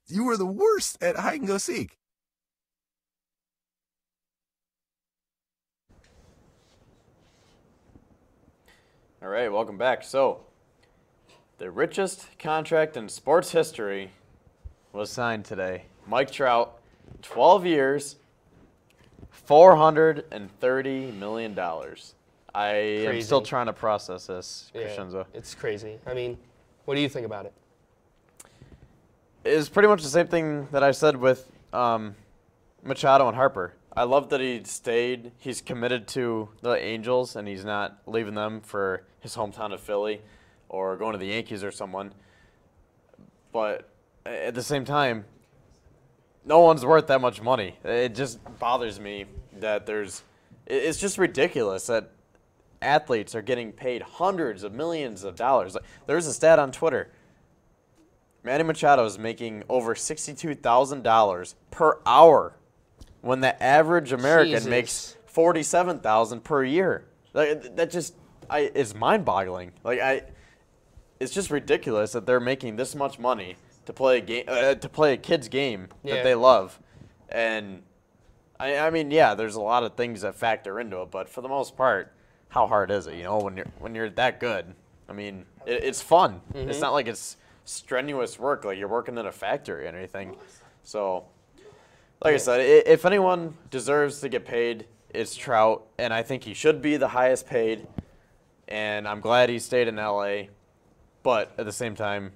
You were the worst at hide and go seek. All right, welcome back. So, the richest contract in sports history was signed today. Mike Trout, 12 years, $430 million. I am still trying to process this, Crescenzo. It's crazy. I mean, what do you think about it? It's pretty much the same thing that I said with Machado and Harper. I love that he stayed. He's committed to the Angels, and he's not leaving them for his hometown of Philly or going to the Yankees or someone. But at the same time, no one's worth that much money. It just bothers me that it's just ridiculous that athletes are getting paid hundreds of millions of dollars. There's a stat on Twitter. Manny Machado is making over $62,000 per hour when the average American makes $47,000 per year. That just is mind-boggling. It's just ridiculous that they're making this much money to play a game, to play a kid's game that they love. And I mean, yeah, there's a lot of things that factor into it, but for the most part, how hard is it? You know, when you're that good. I mean, it's fun. Mm-hmm. It's not like it's strenuous work, like you're working in a factory or anything. So, like I said, if anyone deserves to get paid, it's Trout, and I think he should be the highest paid. And I'm glad he stayed in LA, but at the same time,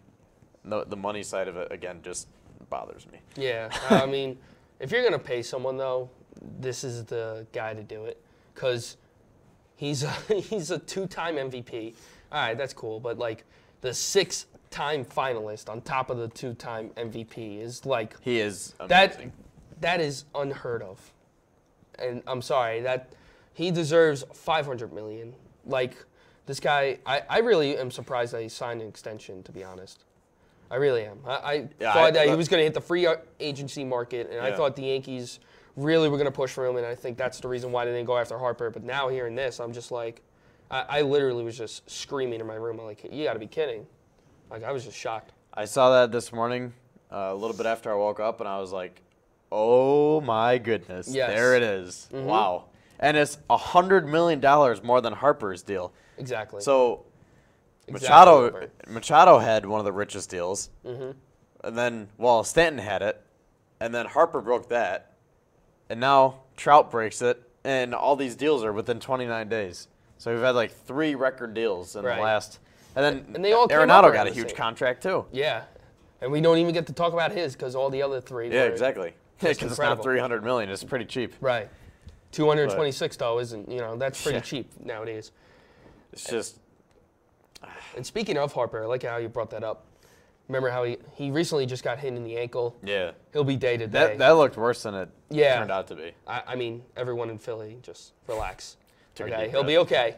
the money side of it again just bothers me. Yeah, I mean, if you're gonna pay someone though, this is the guy to do it, because he's a two-time MVP. All right, that's cool, but like the 6-time finalist on top of the 2-time MVP is like he is amazing. That is unheard of, and I'm sorry that he deserves $500 million. Like this guy, I really am surprised that he signed an extension. To be honest, I really am. I thought that he was going to hit the free agency market, and I thought the Yankees really were going to push for him, and I think that's the reason why they didn't go after Harper. But now hearing this, I'm just like, I literally was just screaming in my room. I'm like, you got to be kidding. Like, I was just shocked. I saw that this morning a little bit after I woke up, and I was like, oh, my goodness. Yes. There it is. Mm-hmm. Wow. And it's $100 million more than Harper's deal. Exactly. So Machado had one of the richest deals. Mm-hmm. And then, Stanton had it. And then Harper broke that. And now Trout breaks it. And all these deals are within 29 days. So we've had like 3 record deals in the last. And then they all Arenado got a huge contract too. Yeah. And we don't even get to talk about his because all the other 3 Yeah, exactly. Because it's not $300 million. It's pretty cheap. Right. 226 though isn't, that's pretty cheap nowadays. It's just. And speaking of Harper, I like how you brought that up. Remember how he recently just got hit in the ankle? Yeah. He'll be day to day. That looked worse than it turned out to be. I mean, everyone in Philly, just relax. Okay, he'll be okay.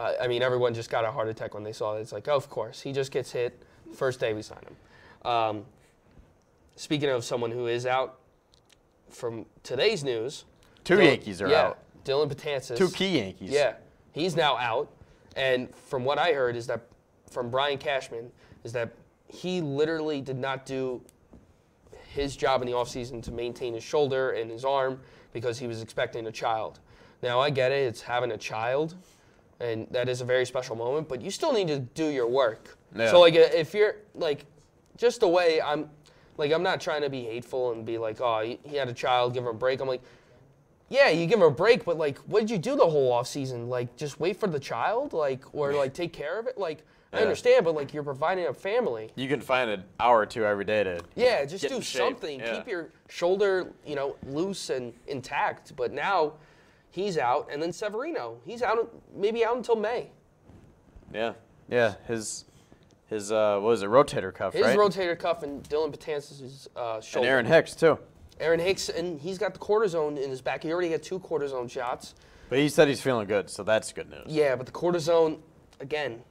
I mean, everyone just got a heart attack when they saw it. It's like, oh, of course. He just gets hit. First day we sign him. Speaking of someone who is out, from today's news. 2 Yankees are out. Dylan Betances. 2 key Yankees. Yeah. He's now out. And from what I heard is that, from Brian Cashman, is that he literally did not do his job in the offseason to maintain his shoulder and his arm because he was expecting a child. Now, I get it. It's having a child, and that is a very special moment, but you still need to do your work. Yeah. So, if you're, just the way I'm not trying to be hateful and be like, oh, he had a child, give him a break. I'm like, yeah, you give him a break, but, what did you do the whole offseason? Just wait for the child? Or take care of it? I understand, but, you're providing a family. You can find an hour or 2 every day to just do something. Yeah. Keep your shoulder, loose and intact. But now he's out, and then Severino, he's out, maybe out until May. Yeah. Yeah, his what was it, rotator cuff, His right? rotator cuff and Dylan Betances' shoulder. And Aaron Hicks, too. Aaron Hicks, and he's got the cortisone in his back. He already had 2 cortisone shots. But he said he's feeling good, so that's good news. Yeah, but the cortisone, again,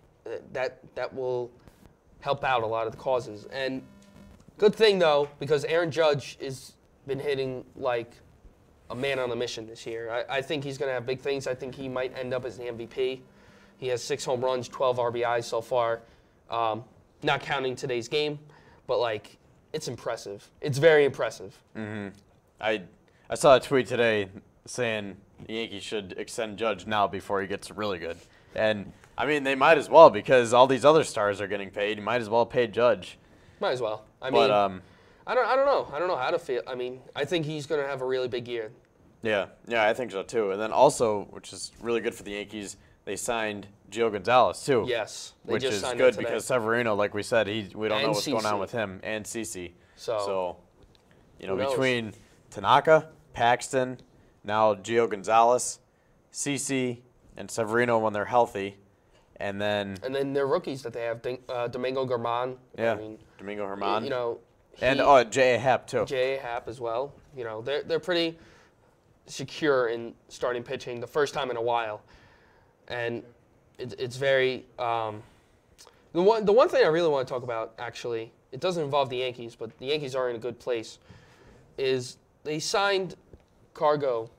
that will help out a lot of the causes. And good thing, though, because Aaron Judge has been hitting like a man on a mission this year. I think he's going to have big things. I think he might end up as the MVP. He has 6 home runs, 12 RBIs so far. Not counting today's game, but it's impressive. It's very impressive. Mm-hmm. I saw a tweet today saying the Yankees should extend Judge now before he gets really good. And, I mean, they might as well because all these other stars are getting paid. You might as well pay Judge. Might as well. I mean, I don't know. I don't know how to feel. I mean, I think he's going to have a really big year. Yeah, I think so too. And then also, which is really good for the Yankees, they signed Gio Gonzalez too. Yes, which is good because Severino, like we said, we don't know what's going on with him and CeCe. So between Tanaka, Paxton, now Gio Gonzalez, CeCe, and Severino when they're healthy, and then their rookies that they have, Domingo Germán. Yeah, I mean, Domingo Germán. You know, and J.A. Happ too. J.A. Happ as well. You know, they're pretty secure in starting pitching the first time in a while, and it's very. The one thing I really want to talk about, actually, it doesn't involve the Yankees, but the Yankees are in a good place, is they signed Carlos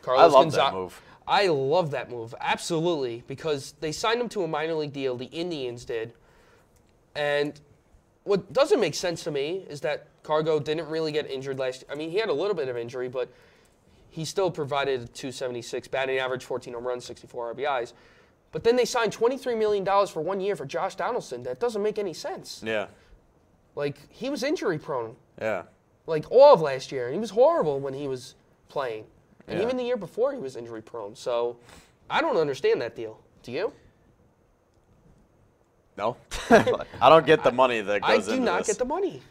Gonzalez. That move. I love that move, absolutely, because they signed him to a minor league deal, the Indians did, and what doesn't make sense to me is that Cargo didn't really get injured last year. I mean, he had a little bit of injury, but he still provided a .276 batting average, 14 home runs, 64 RBIs. But then they signed $23 million for 1 year for Josh Donaldson. That doesn't make any sense. Yeah. Like, he was injury prone. Yeah. Like, all of last year. And he was horrible when he was playing. And even the year before, he was injury prone. So, I don't understand that deal. Do you? No. I don't get the money that goes into this. I do not get the money.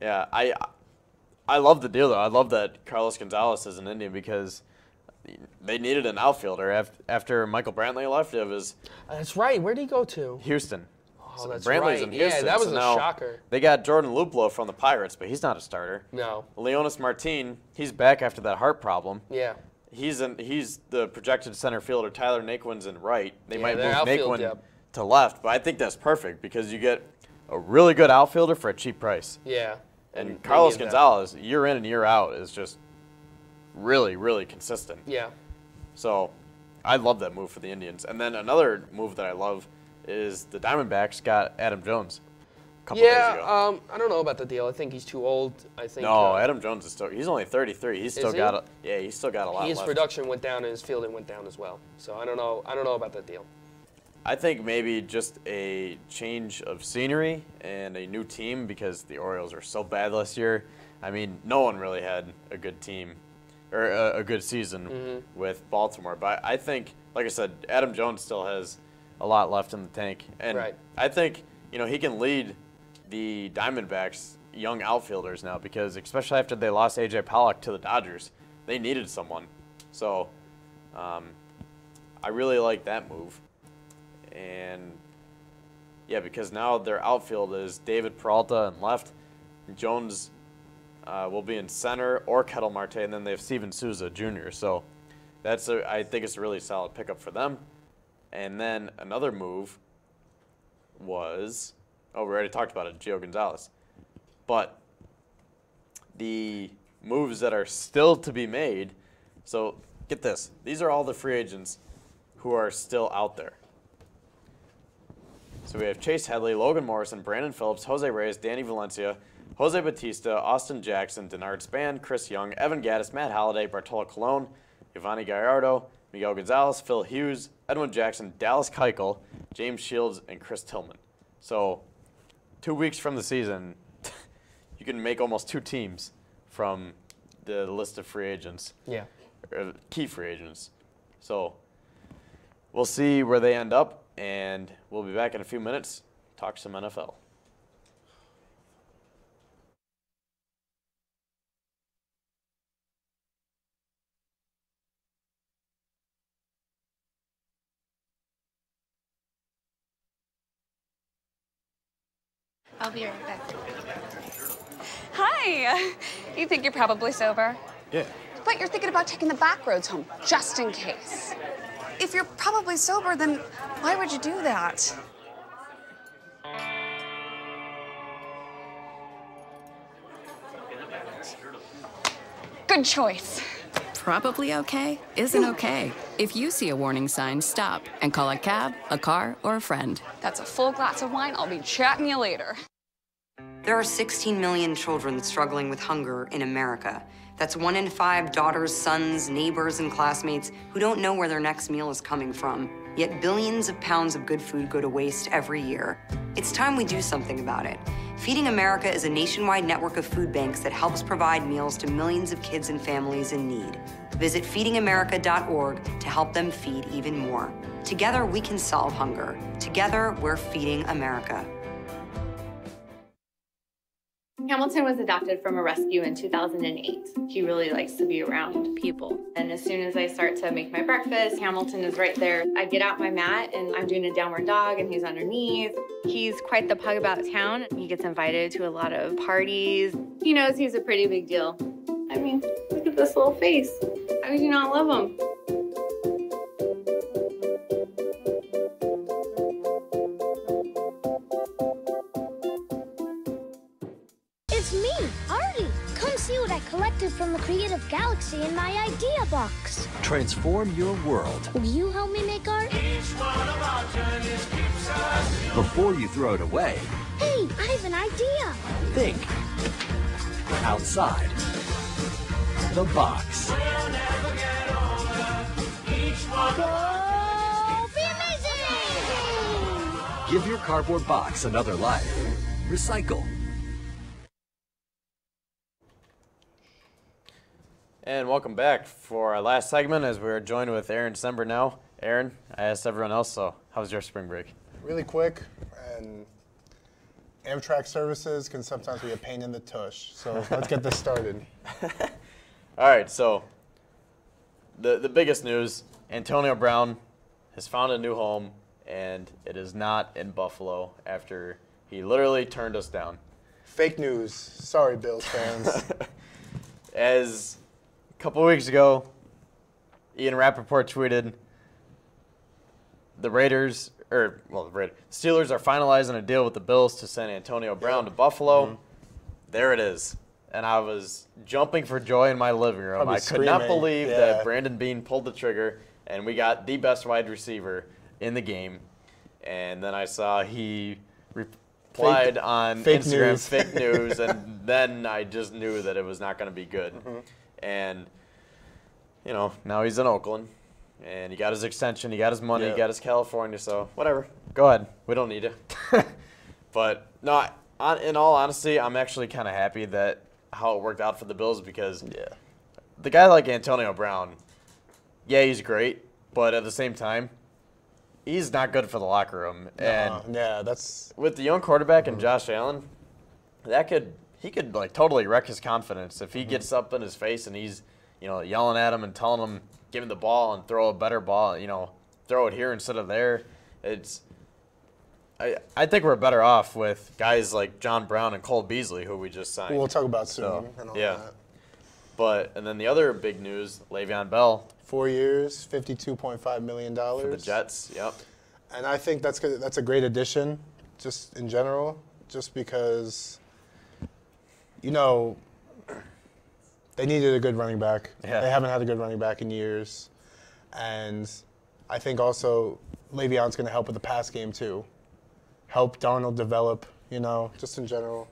Yeah, I love the deal, though. I love that Carlos Gonzalez is an Indian because they needed an outfielder. After Michael Brantley left, it was... That's right. Where'd he go to? Houston. Oh, that's Brantley's right. in Houston. Yeah, that was so a shocker. They got Jordan Luplow from the Pirates, but he's not a starter. No. Leonis Martin, he's back after that heart problem. Yeah. He's the projected center fielder. Tyler Naquin's in right. They might move outfield, Naquin to left, but I think that's perfect because you get a really good outfielder for a cheap price. Yeah. And Carlos Gonzalez, year in and year out, is just really, really consistent. Yeah. So I love that move for the Indians. And then another move that I love is the Diamondbacks got Adam Jones a couple days ago. I don't know about the deal. I think he's too old. I think no, Adam Jones is he's only 33. He's still got he's still got a lot left. His production went down and his fielding went down as well. So I don't know about that deal. I think maybe just a change of scenery and a new team because the Orioles are so bad last year. I mean, no one really had a good team or a good season with Baltimore. But I think, like I said, Adam Jones still has a lot left in the tank. And I think, he can lead the Diamondbacks young outfielders now because especially after they lost A.J. Pollock to the Dodgers, they needed someone. So I really like that move. And, yeah, because now their outfield is David Peralta in left. Jones will be in center or Ketel Marte, and then they have Steven Souza Jr. So I think it's a really solid pickup for them. And then another move was, we already talked about it, Gio Gonzalez. But the moves that are still to be made, so get this. These are all the free agents who are still out there. So we have Chase Headley, Logan Morrison, Brandon Phillips, Jose Reyes, Danny Valencia, Jose Bautista, Austin Jackson, Denard Span, Chris Young, Evan Gattis, Matt Holliday, Bartolo Colon, Giovanni Gallardo, Miguel Gonzalez, Phil Hughes, Edwin Jackson, Dallas Keuchel, James Shields, and Chris Tillman. So 2 weeks from the season, you can make almost 2 teams from the list of free agents. Yeah. Key free agents. So we'll see where they end up. And we'll be back in a few minutes, talk some NFL. I'll be right back. Hi. You think you're probably sober? Yeah. But you're thinking about taking the back roads home, just in case. If you're probably sober, then why would you do that? Good choice. Probably okay isn't okay. If you see a warning sign, stop and call a cab, a car, or a friend. That's a full glass of wine. I'll be chatting you later. There are 16 million children struggling with hunger in America. That's 1 in 5 daughters, sons, neighbors, and classmates who don't know where their next meal is coming from. Yet billions of pounds of good food go to waste every year. It's time we do something about it. Feeding America is a nationwide network of food banks that helps provide meals to millions of kids and families in need. Visit feedingamerica.org to help them feed even more. Together, we can solve hunger. Together, we're feeding America. Hamilton was adopted from a rescue in 2008. He really likes to be around people. And as soon as I start to make my breakfast, Hamilton is right there. I get out my mat and I'm doing a downward dog and he's underneath. He's quite the pug about town. He gets invited to a lot of parties. He knows he's a pretty big deal. I mean, look at this little face. How could you not love him? It's me, Artie. Come see what I collected from the creative galaxy in my idea box. Transform your world. Will you help me make art? Before you throw it away, Hey, I have an idea. think outside the box. Go be amazing! Give your cardboard box another life. Recycle. And welcome back for our last segment as we're joined with Aaron Sember now. Aaron, I asked everyone else, so how was your spring break? Really quick, and Amtrak services can sometimes be a pain in the tush. So let's get this started. All right, so the biggest news, Antonio Brown has found a new home, and it is not in Buffalo after he literally turned us down. Fake news. Sorry, Bills fans. As a couple weeks ago, Ian Rappaport tweeted, the Steelers are finalizing a deal with the Bills to send Antonio Brown to Buffalo. Mm-hmm. There it is. And I was jumping for joy in my living room. Probably I could not screaming. believe that Brandon Beane pulled the trigger, and we got the best wide receiver in the game. And then I saw he replied on fake Instagram, news. fake news, and then I just knew that it was not going to be good. Mm-hmm. And, you know, now he's in Oakland, and he got his extension, he got his money, he got his California, so whatever. Go ahead. We don't need it. But, no, in all honesty, I'm actually kind of happy that how it worked out for the Bills because the guy like Antonio Brown, he's great, but at the same time, he's not good for the locker room. And that's with the young quarterback and Josh Allen, he could like totally wreck his confidence if he gets up in his face and he's, yelling at him and telling him give him the ball and throw a better ball, throw it here instead of there. I think we're better off with guys like John Brown and Cole Beasley, who we just signed. We'll talk about soon. And all that. And then the other big news, Le'Veon Bell. 4 years, $52.5 million. For the Jets, yep. And I think that's a great addition, just in general, just because, they needed a good running back. Yeah. They haven't had a good running back in years. And I think also Le'Veon's going to help with the pass game too. Help Darnold develop, just in general,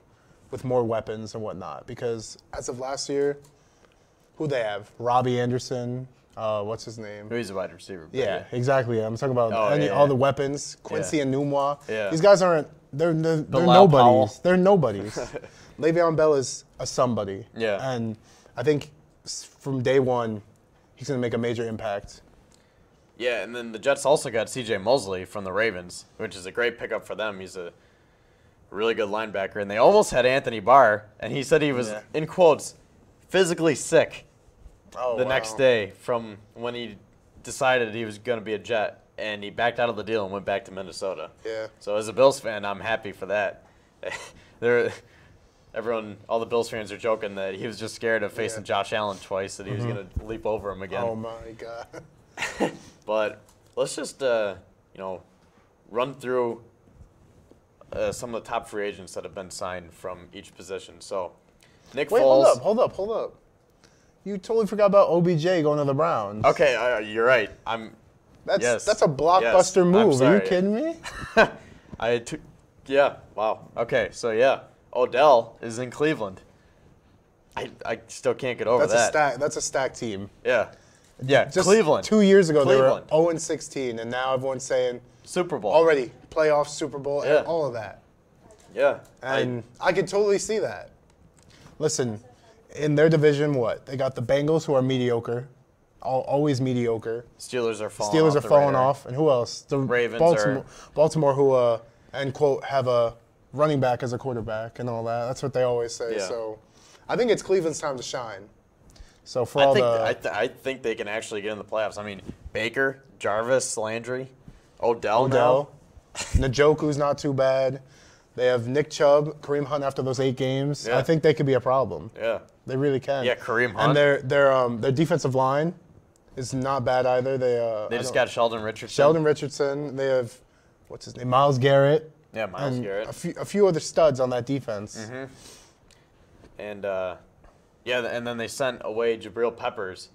with more weapons and whatnot. Because as of last year, who they have? Robbie Anderson. What's his name? He's a wide receiver. Yeah, exactly. I'm talking about all the weapons. Quincy and Enunwa. Yeah. These guys aren't. They're nobodies. Powell. They're nobodies. Le'Veon Bell is a somebody. Yeah. And I think from day one, he's going to make a major impact. Yeah, and then the Jets also got C.J. Mosley from the Ravens, which is a great pickup for them. He's a really good linebacker. And they almost had Anthony Barr, and he said he was, in quotes, physically sick the next day from when he decided he was going to be a Jet, and he backed out of the deal and went back to Minnesota. Yeah. So as a Bills fan, I'm happy for that. All the Bills fans are joking that he was just scared of facing Josh Allen twice, that he was going to leap over him again. Oh, my God. But let's just, run through some of the top free agents that have been signed from each position. So, Nick Foles. Hold up. You totally forgot about OBJ going to the Browns. Okay, you're right. That's a blockbuster move. Are you kidding me? Wow. Okay, so Odell is in Cleveland. I still can't get over That's that. That's a stacked team. Yeah. Yeah, Just Cleveland. 2 years ago, Cleveland. they were 0-16, and now everyone's saying Super Bowl. already, playoffs, Super Bowl, Yeah. and all of that. Yeah. And I could totally see that. Listen, in their division, what? They got the Bengals, who are mediocre, always mediocre. Steelers are falling Steelers off are the falling radar. off. And who else? The Ravens Baltimore, who, end quote, have a running back as a quarterback and all that. That's what they always say. Yeah. So I think it's Cleveland's time to shine. So for all I think they can actually get in the playoffs. I mean, Baker, Jarvis, Landry, Odell. Njoku's not too bad. They have Nick Chubb, Kareem Hunt after those 8 games. Yeah. I think they could be a problem. Yeah. They really can. Yeah, Kareem Hunt. And their defensive line is not bad either. They just got Sheldon Richardson. Sheldon Richardson. They have, what's his name, Myles Garrett. Yeah, Myles and Garrett. A few other studs on that defense. Mm-hmm. And, yeah, and then they sent away Jabril Peppers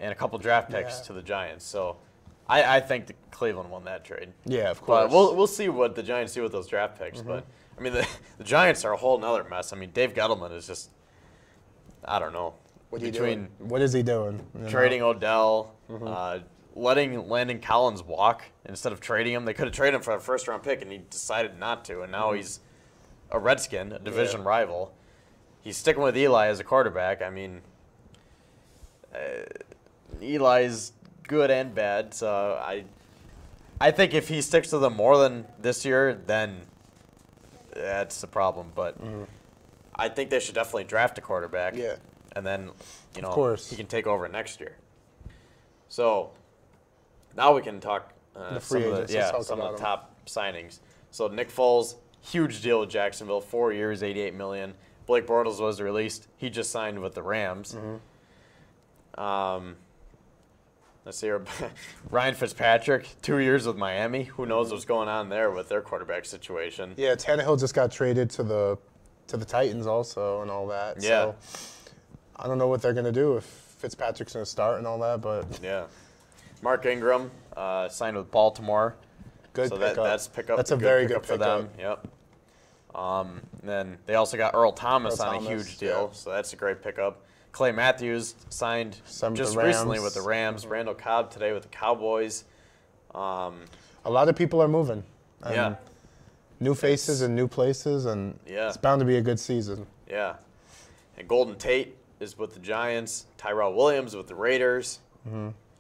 and a couple draft picks to the Giants. So I think Cleveland won that trade. Yeah, of course. But we'll see what the Giants do with those draft picks. But, I mean, the Giants are a whole nother mess. I mean, Dave Gettleman is just, I don't know. What is he doing? Trading Odell, letting Landon Collins walk instead of trading him. They could have traded him for a first-round pick, and he decided not to. And now he's a Redskin, a division rival. He's sticking with Eli as a quarterback. I mean, Eli's good and bad. So I think if he sticks to them more than this year, then that's the problem. But I think they should definitely draft a quarterback. Yeah. And then, Of course. he can take over next year. So now we can talk The free agents. Let's talk some of about the 'em. top signings. So Nick Foles, huge deal with Jacksonville, 4 years, $88 million. Blake Bortles was released. He just signed with the Rams. Let's see here. Ryan Fitzpatrick, 2 years with Miami. Who knows what's going on there with their quarterback situation? Yeah, Tannehill just got traded to the Titans also and all that. Yeah. So I don't know what they're going to do if Fitzpatrick's going to start and all that, but Yeah. Mark Ingram signed with Baltimore. Good so pickup. That's a good very pickup good for them. Yep. And then they also got Earl Thomas on a huge deal, so that's a great pickup. Clay Matthews signed just recently with the Rams. Randall Cobb today with the Cowboys. A lot of people are moving. And Yeah. New faces and new places, and it's bound to be a good season. Yeah. And Golden Tate is with the Giants. Tyrell Williams with the Raiders.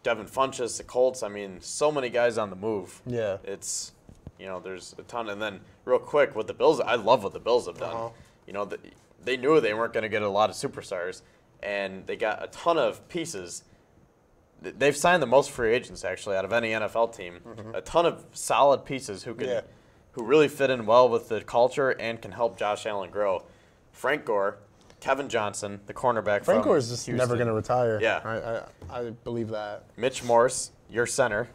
Devin Funchess, the Colts. I mean, so many guys on the move. Yeah. It's, there's a ton. And then real quick, with the Bills, I love what the Bills have done. They knew they weren't going to get a lot of superstars, and they got a ton of pieces. They've signed the most free agents, actually, out of any NFL team. A ton of solid pieces who really fit in well with the culture and can help Josh Allen grow. Frank Gore, Kevin Johnson, the cornerback Frank from Gore is just Houston. never going to retire. Yeah. I believe that. Mitch Morse, your center.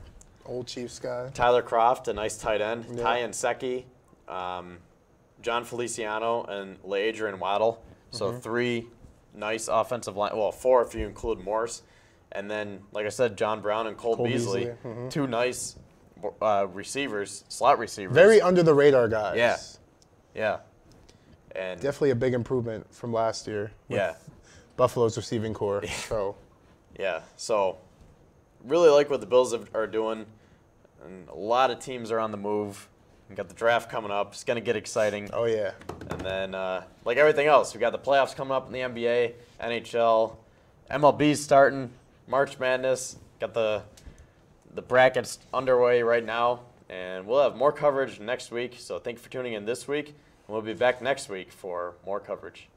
Old Chiefs guy. Tyler Kroft, a nice tight end. Yeah. Ty Nsekhe, John Feliciano, and LeAdrian Waddle. So 3 nice offensive line. Well, 4 if you include Morse. And then, like I said, John Brown and Cole Beasley. 2 nice receivers, slot receivers. Very under the radar guys. Yeah. Yeah. And definitely a big improvement from last year. Yeah. Buffalo's receiving core. So. Yeah. So really like what the Bills are doing. And a lot of teams are on the move. We got the draft coming up. It's going to get exciting. Oh, yeah. And then, like everything else, we got the playoffs coming up in the NBA, NHL, MLB's starting, March Madness. Got the brackets underway right now. And we'll have more coverage next week. So thank you for tuning in this week. And we'll be back next week for more coverage.